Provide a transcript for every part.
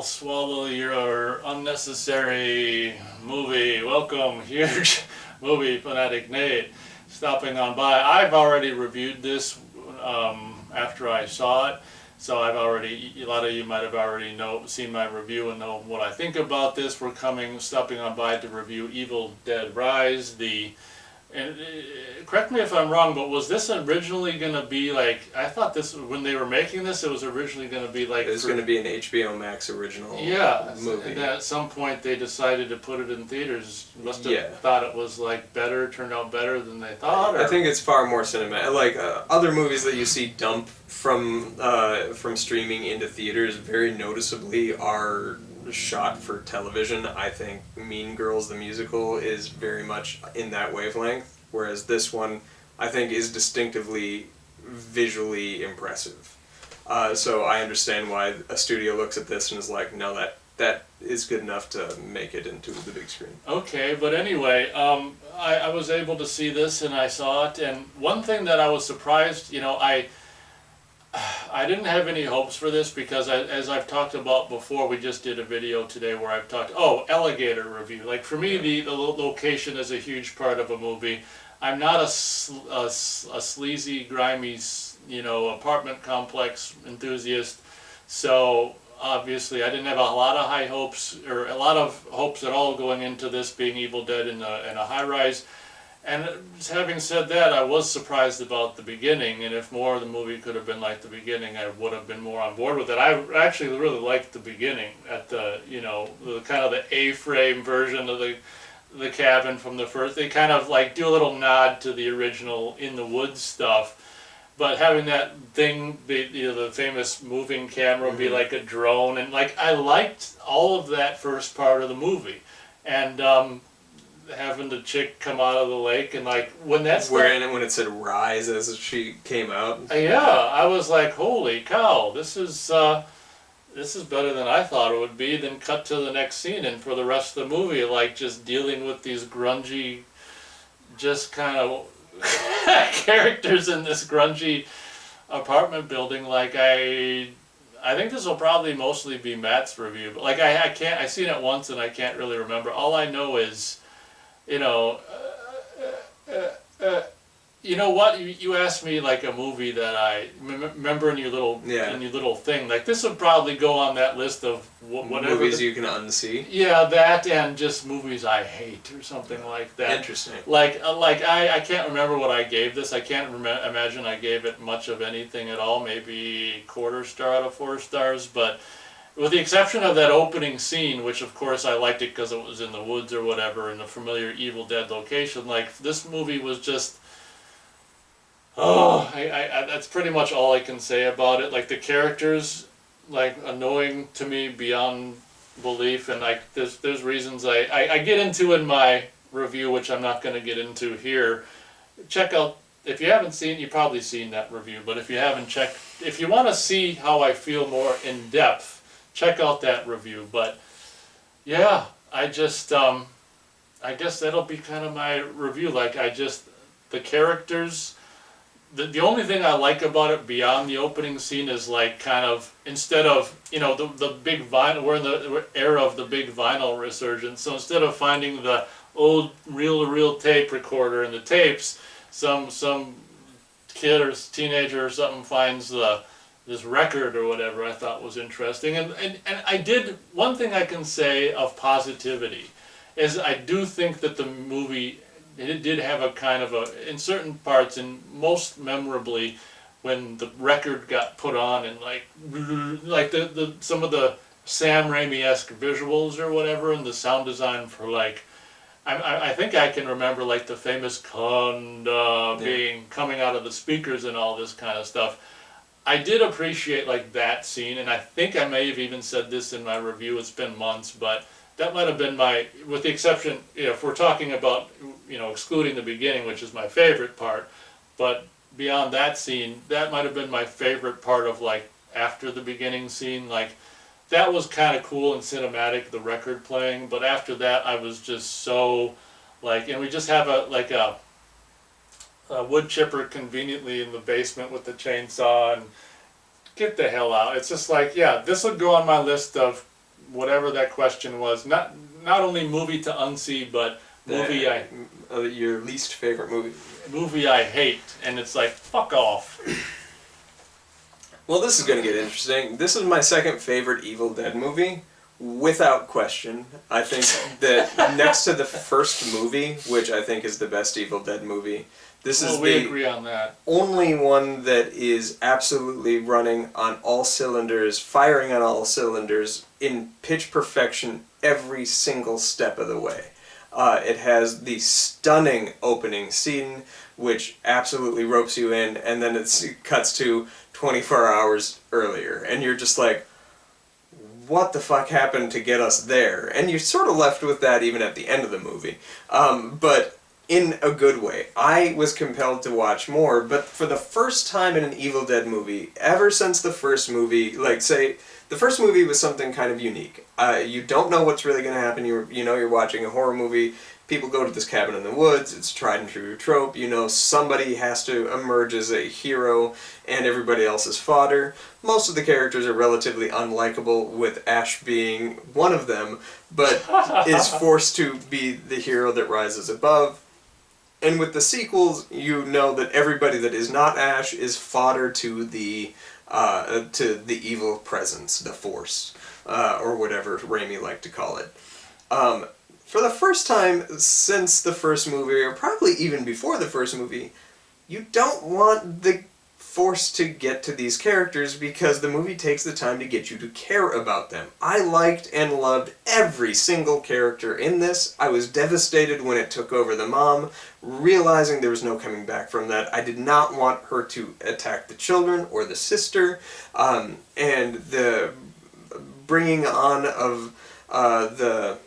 I'll swallow your unnecessary movie. Welcome, huge movie fanatic Nate, stopping on by. I've already reviewed this after I saw it, so a lot of you might have already seen my review and know what I think about this. We're stopping on by to review Evil Dead Rise, and correct me if I'm wrong, but was this originally going to be like, I thought this, when they were making this, it was originally going to be like... It was going to be an HBO Max original movie. And at some point they decided to put it in theaters. Must have thought it was like turned out better than they thought. I think it's far more cinematic. Like other movies that you see dump from streaming into theaters very noticeably are shot for television. I think Mean Girls the musical is very much in that wavelength, whereas this one I think is distinctively visually impressive. So I understand why a studio looks at this and is like, no, that is good enough to make it into the big screen. Okay, but anyway, I was able to see this and I saw it, and one thing that I was surprised, I didn't have any hopes for this because, as I've talked about before, we just did a video today where I've talked, alligator review. Like for me, the location is a huge part of a movie. I'm not a sleazy, grimy, apartment complex enthusiast, so obviously I didn't have a lot of high hopes, or a lot of hopes at all going into this being Evil Dead in a high-rise. And having said that, I was surprised about the beginning, and if more of the movie could have been like the beginning, I would have been more on board with it. I actually really liked the beginning, at the kind of the A-frame version of the cabin from the first. They kind of like do a little nod to the original In the Woods stuff, but having that thing be, the famous moving camera be like a drone, and like I liked all of that first part of the movie, and having the chick come out of the lake, and like when when it said "rise" as she came out. I was like, holy cow, this is better than I thought it would be. Then cut to the next scene, and for the rest of the movie, like just dealing with these grungy, just kind of characters in this grungy apartment building. Like I think this will probably mostly be Matt's review, but like I seen it once and I can't really remember. All I know is, you know what? You asked me like a movie that I remember in your little thing. Like this would probably go on that list of whatever movies you can unsee. Yeah, that and just movies I hate or something like that. Interesting. Like I can't remember what I gave this. I can't imagine I gave it much of anything at all. Maybe quarter star out of 4 stars, but. With the exception of that opening scene, which of course I liked it because it was in the woods or whatever, in a familiar Evil Dead location, like this movie was just, that's pretty much all I can say about it. Like the characters, like annoying to me beyond belief, and like there's reasons I get into in my review, which I'm not going to get into here. Check out, if you haven't seen, you've probably seen that review, but if you haven't checked, if you want to see how I feel more in depth, check out that review. But yeah, I guess that'll be kind of my review. Like the characters, the only thing I like about it beyond the opening scene is like kind of, instead of, the big vinyl, we're in the era of the big vinyl resurgence, so instead of finding the old reel-to-reel tape recorder and the tapes, some kid or teenager or something finds this record or whatever. I thought was interesting, and I did, one thing I can say of positivity is I do think that the movie, it did have a kind of in certain parts, and most memorably when the record got put on, and like the some of the Sam Raimi-esque visuals or whatever, and the sound design for like, I think I can remember like the famous being coming out of the speakers and all this kind of stuff. I did appreciate like that scene, and I think I may have even said this in my review. It's been months, but that might have been with the exception, if we're talking about, excluding the beginning, which is my favorite part, but beyond that scene, that might have been my favorite part of like after the beginning scene. Like that was kind of cool and cinematic, the record playing, but after that I was just so like, and we just have a wood chipper conveniently in the basement with the chainsaw, and get the hell out. It's just like, yeah, this would go on my list of whatever that question was. Not only movie to unsee, but movie your least favorite movie I hate, and it's like, fuck off. Well, this is going to get interesting. This is my second favorite Evil Dead movie, without question. I think that next to the first movie, which I think is the best Evil Dead movie, this is we the agree on that. only one that is absolutely running on all cylinders, firing on all cylinders, in pitch perfection every single step of the way. It has the stunning opening scene, which absolutely ropes you in, and then it cuts to 24 hours earlier, and you're just like, what the fuck happened to get us there? And you're sort of left with that even at the end of the movie. But in a good way. I was compelled to watch more, but for the first time in an Evil Dead movie, ever since the first movie, like, say, the first movie was something kind of unique. You don't know what's really going to happen. You know you're watching a horror movie. People go to this cabin in the woods. It's a tried and true trope. You know somebody has to emerge as a hero and everybody else is fodder. Most of the characters are relatively unlikable, with Ash being one of them, but is forced to be the hero that rises above. And with the sequels, you know that everybody that is not Ash is fodder to the evil presence, the Force, or whatever Raimi liked to call it. For the first time since the first movie, or probably even before the first movie, you don't want the Force to get to these characters because the movie takes the time to get you to care about them. I liked and loved every single character in this. I was devastated when it took over the mom, realizing there was no coming back from that. I did not want her to attack the children or the sister, and the bringing on of the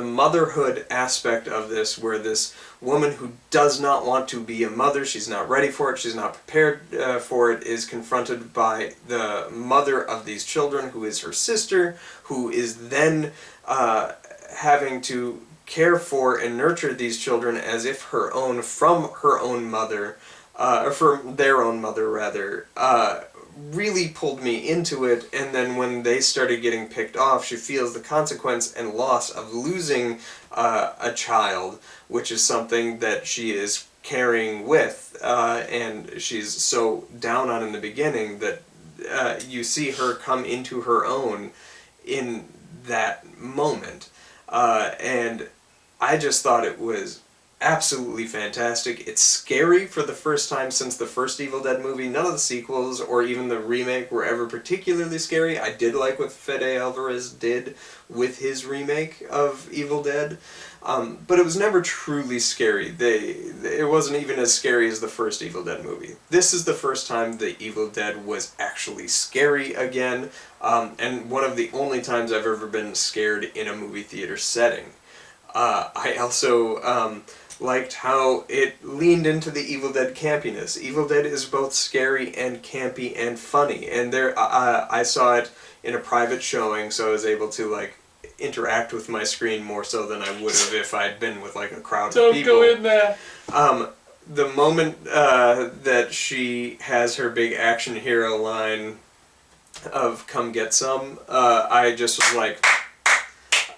motherhood aspect of this, where this woman who does not want to be a mother, she's not ready for it, she's not prepared for it, is confronted by the mother of these children, who is her sister, who is then having to care for and nurture these children as if her own, from her own mother, or from their own mother rather, really pulled me into it. And then when they started getting picked off, she feels the consequence and loss of losing a child, which is something that she is carrying with, and she's so down on in the beginning that you see her come into her own in that moment. And I just thought it was absolutely fantastic. It's scary for the first time since the first Evil Dead movie. None of the sequels or even the remake were ever particularly scary. I did like what Fede Alvarez did with his remake of Evil Dead, but it was never truly scary. It wasn't even as scary as the first Evil Dead movie. This is the first time the Evil Dead was actually scary again, and one of the only times I've ever been scared in a movie theater setting. I also liked how it leaned into the Evil Dead campiness. Evil Dead is both scary and campy and funny, and there I saw it in a private showing, so I was able to like interact with my screen more so than I would have if I'd been with like a crowd of people. Don't go in there. The moment that she has her big action hero line of "Come get some," I just was like,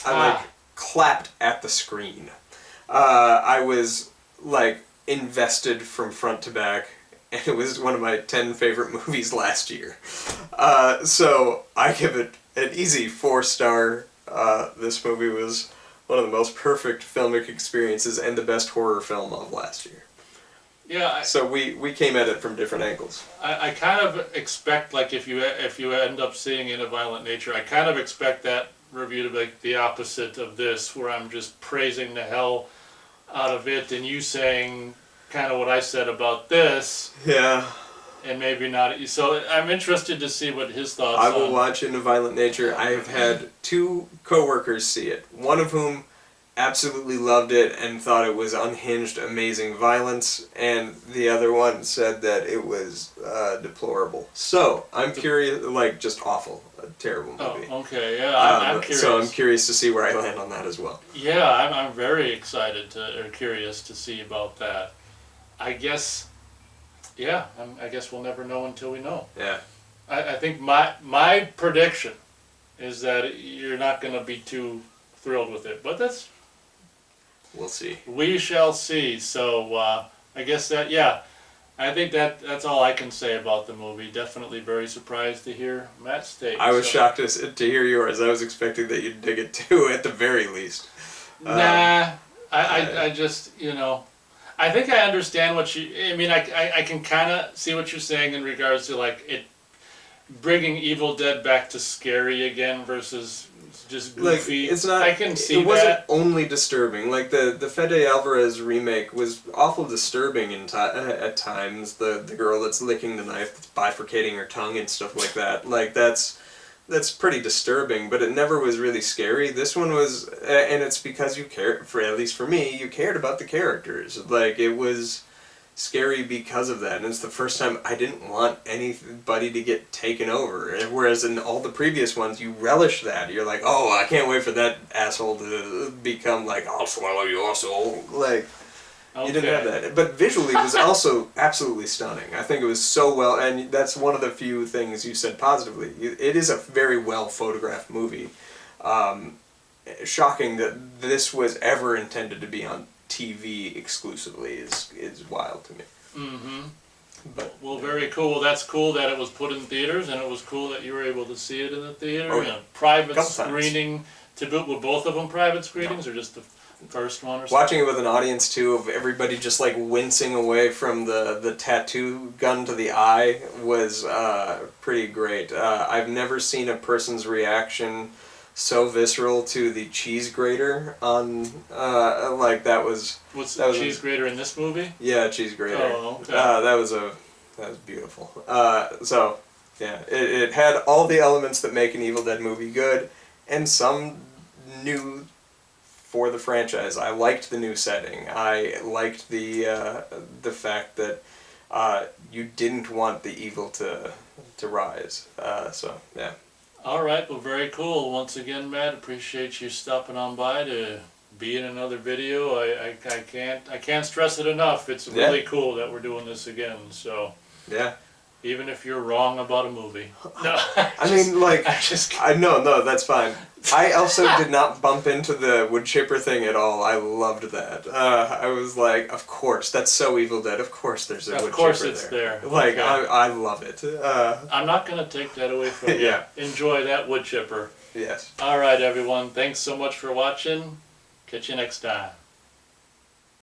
I clapped at the screen. I was like invested from front to back, and it was one of my 10 favorite movies last year. So I give it an easy 4-star. This movie was one of the most perfect filmic experiences and the best horror film of last year. Yeah. So we came at it from different angles. I kind of expect, like, if you end up seeing In a Violent Nature, I kind of expect that review to be like the opposite of this, where I'm just praising the hell out of it, and you saying kind of what I said about this. Yeah. And maybe not. So I'm interested to see what his thoughts I will watch In a Violent Nature. I have had 2 coworkers see it, one of whom absolutely loved it and thought it was unhinged, amazing violence, and the other one said that it was deplorable. So I'm curious, like, just awful, a terrible movie. Oh, okay, yeah, I'm curious. So I'm curious to see where I land on that as well. Yeah, I'm very excited curious to see about that. I guess, yeah, I guess we'll never know until we know. Yeah. I think my prediction, is that you're not going to be too thrilled with it. But We'll see. we shall see. So I guess that, yeah, I think that's all I can say about the movie. Definitely very surprised to hear Matt's take. I was so. shocked to hear yours. I was expecting that you'd dig it too, at the very least. Nah, I just, I think I understand what I mean, I can kind of see what you're saying in regards to, like, it bringing Evil Dead back to scary again versus just goofy. Like, it's not. I can see it wasn't that. only disturbing. Like the Fede Alvarez remake was awful disturbing at times. The girl that's licking the knife, that's bifurcating her tongue and stuff like that. Like that's pretty disturbing. But it never was really scary. This one was, and it's because you cared. For at least for me, you cared about the characters. Like it was scary because of that, and it's the first time I didn't want anybody to get taken over. Whereas in all the previous ones, you relish that. You're like, oh, I can't wait for that asshole to become like, I'll swallow your soul. Like, you didn't have that. But visually, it was also absolutely stunning. I think it was so well, and that's one of the few things you said positively. It is a very well photographed movie. Shocking that this was ever intended to be on TV exclusively is wild to me. Mm-hmm. But well, very cool. Well, that's cool that it was put in theaters, and it was cool that you were able to see it in the theater. Oh, and yeah. a private Couple times. screening to boot. Were both of them private screenings, or just the first one? Or something? watching it with an audience too, of everybody just like wincing away from the tattoo gun to the eye was pretty great. I've never seen a person's reaction so visceral to the cheese grater on like that was. What's that the was cheese grater in this movie? Yeah, cheese grater. Oh, okay. That was beautiful. So yeah, it had all the elements that make an Evil Dead movie good, and some new for the franchise. I liked the new setting. I liked the fact that you didn't want the evil to rise. So yeah. All right. Well, very cool. Once again, Matt, appreciate you stopping on by to be in another video. I can't stress it enough. It's really cool that we're doing this again. So Yeah. even if you're wrong about a movie. No. I mean, like, I no, that's fine. I also did not bump into the wood chipper thing at all. I loved that. I was like, of course, that's so Evil Dead. Of course there's a wood chipper there. Of course it's there. Like, Okay. I love it. I'm not going to take that away from you. Yeah. Enjoy that wood chipper. Yes. All right, everyone. Thanks so much for watching. Catch you next time.